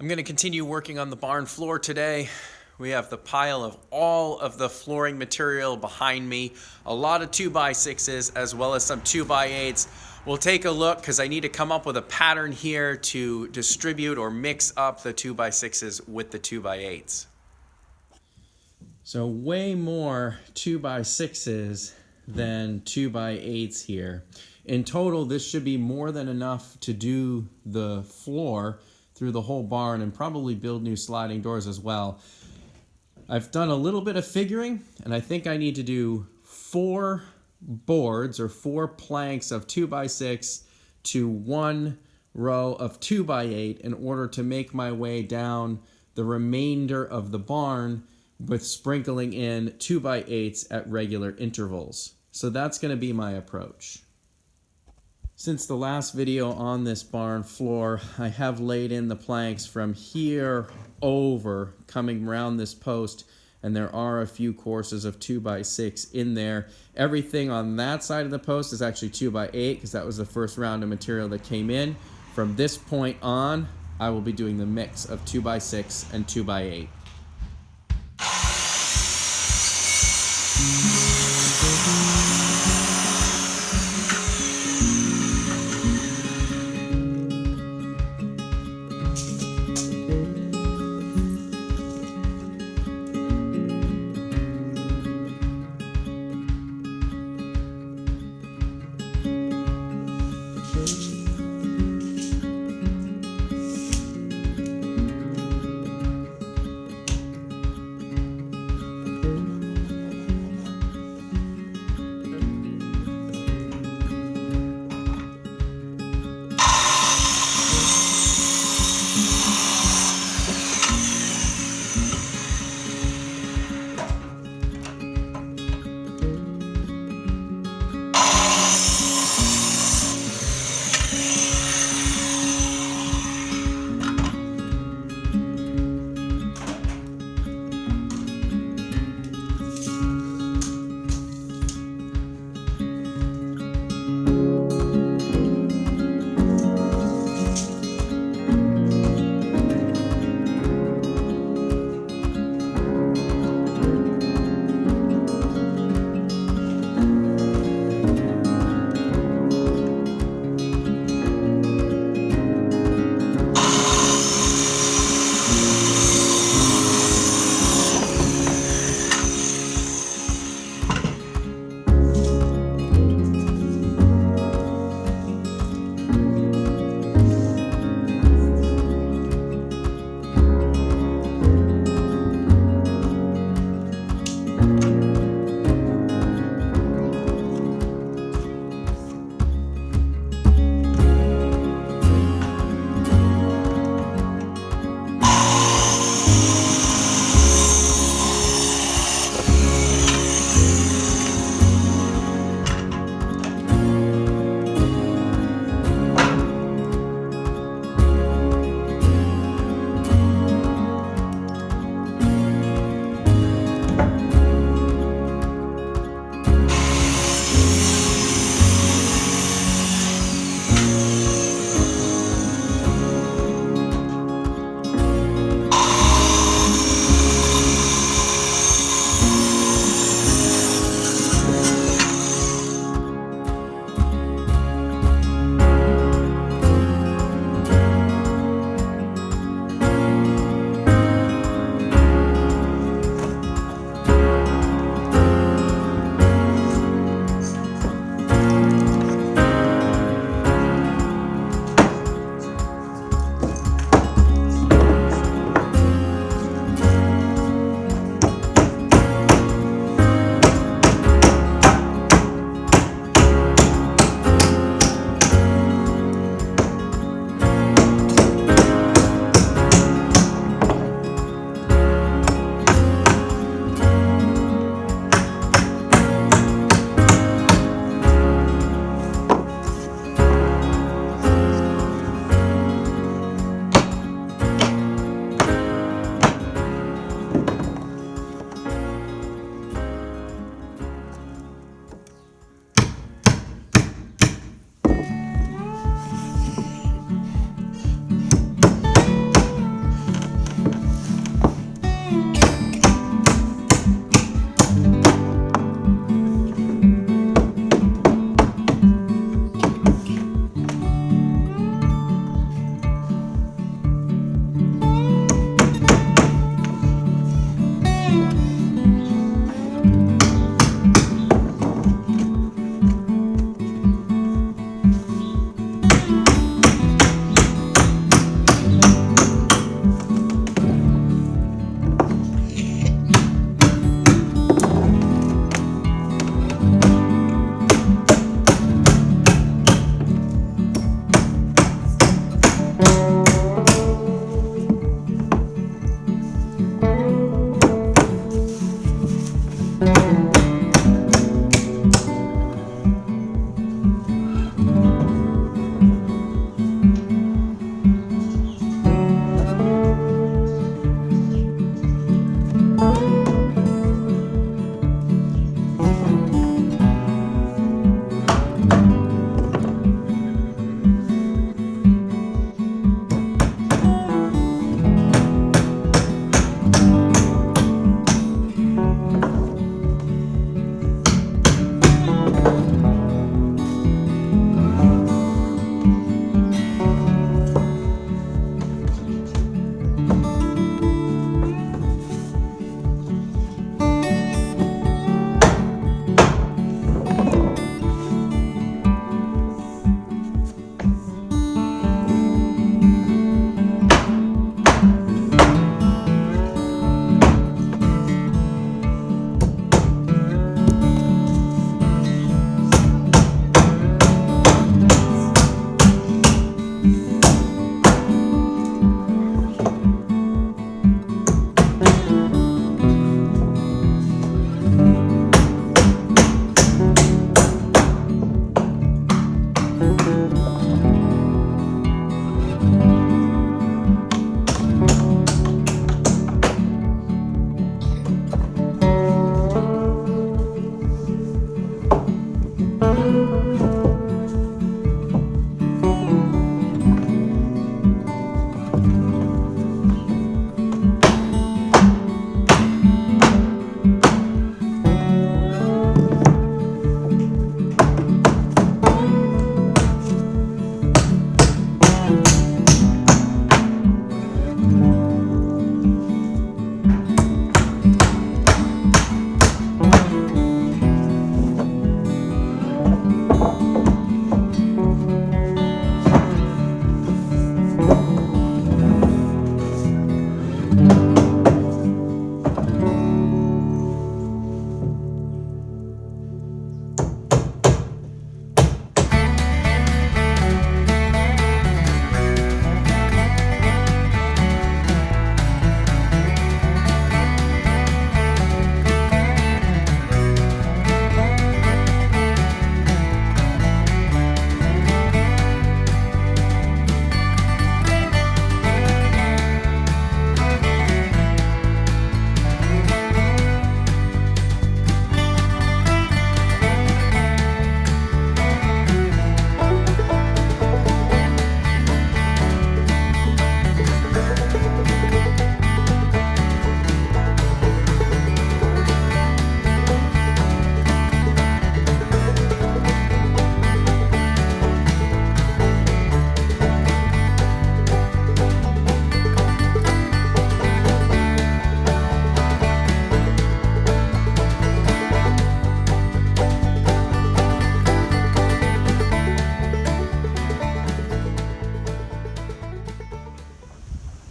I'm going to continue working on the barn floor today. We have the pile of all of the flooring material behind me, a lot of 2x6s as well as some 2x8s. We'll take a look because I need to come up with a pattern here to distribute or mix up the 2x6s with the 2x8s. So way more 2x6s than 2x8s here. In total, this should be more than enough to do the floor through the whole barn and probably build new sliding doors as well. I've done a little bit of figuring, and I think I need to do 4 boards or 4 planks of 2x6 to 1 row of 2x8 in order to make my way down the remainder of the barn with sprinkling in 2x8s at regular intervals. So that's going to be my approach. Since the last video on this barn floor, I have laid in the planks from here over, coming around this post, and there are a few courses of 2x6 in there. Everything on that side of the post is actually 2x8 because that was the first round of material that came in. From this point on, I will be doing the mix of 2x6 and 2x8.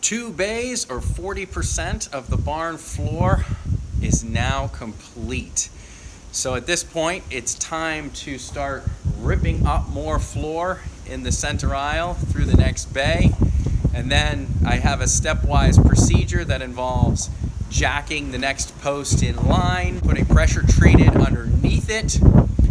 2 bays or 40% of the barn floor is now complete. So at this point, it's time to start ripping up more floor in the center aisle through the next bay. And then I have a stepwise procedure that involves jacking the next post in line, putting pressure treated underneath it,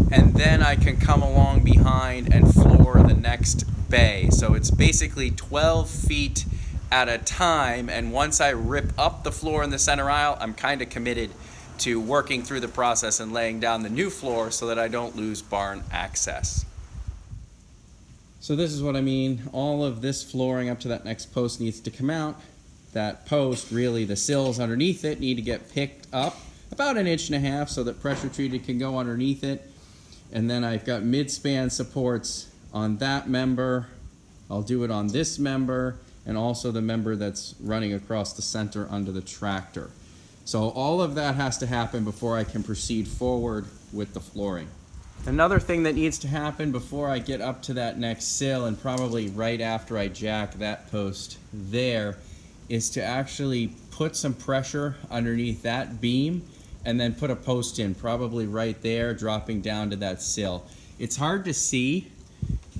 and then I can come along behind and floor the next bay. So it's basically 12 feet at a time, and once I rip up the floor in the center aisle, I'm kind of committed to working through the process and laying down the new floor so that I don't lose barn access. So this is what I mean. All of this flooring up to that next post needs to come out. That post, really the sills underneath it, need to get picked up about 1.5 inches so that pressure treated can go underneath it. And then I've got mid-span supports on that member. I'll do it on this member and also the member that's running across the center under the tractor. So all of that has to happen before I can proceed forward with the flooring. Another thing that needs to happen before I get up to that next sill, and probably right after I jack that post there, is to actually put some pressure underneath that beam and then put a post in, probably right there, dropping down to that sill. It's hard to see,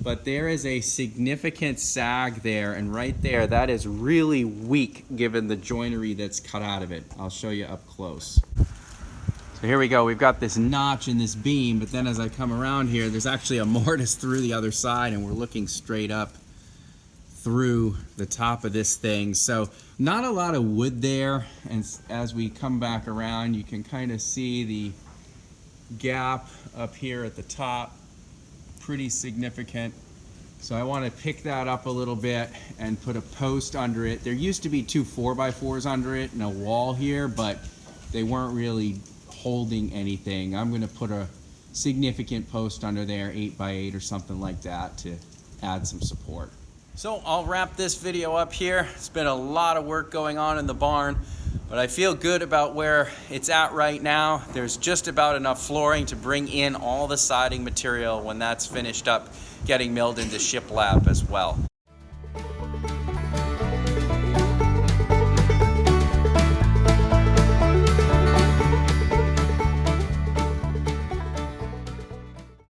but there is a significant sag there, and right there, that is really weak given the joinery that's cut out of it. I'll show you up close. So here we go, we've got this notch in this beam, but then as I come around here, there's actually a mortise through the other side, and we're looking straight up through the top of this thing. So not a lot of wood there, and as we come back around, you can kind of see the gap up here at the top, pretty significant. So I want to pick that up a little bit and put a post under it. There used to be 2 4x4s under it and a wall here, but they weren't really holding anything. I'm going to put a significant post under there, 8x8 or something like that, to add some support. So I'll wrap this video up here. It's been a lot of work going on in the barn, but I feel good about where it's at right now. There's just about enough flooring to bring in all the siding material when that's finished up getting milled into shiplap as well.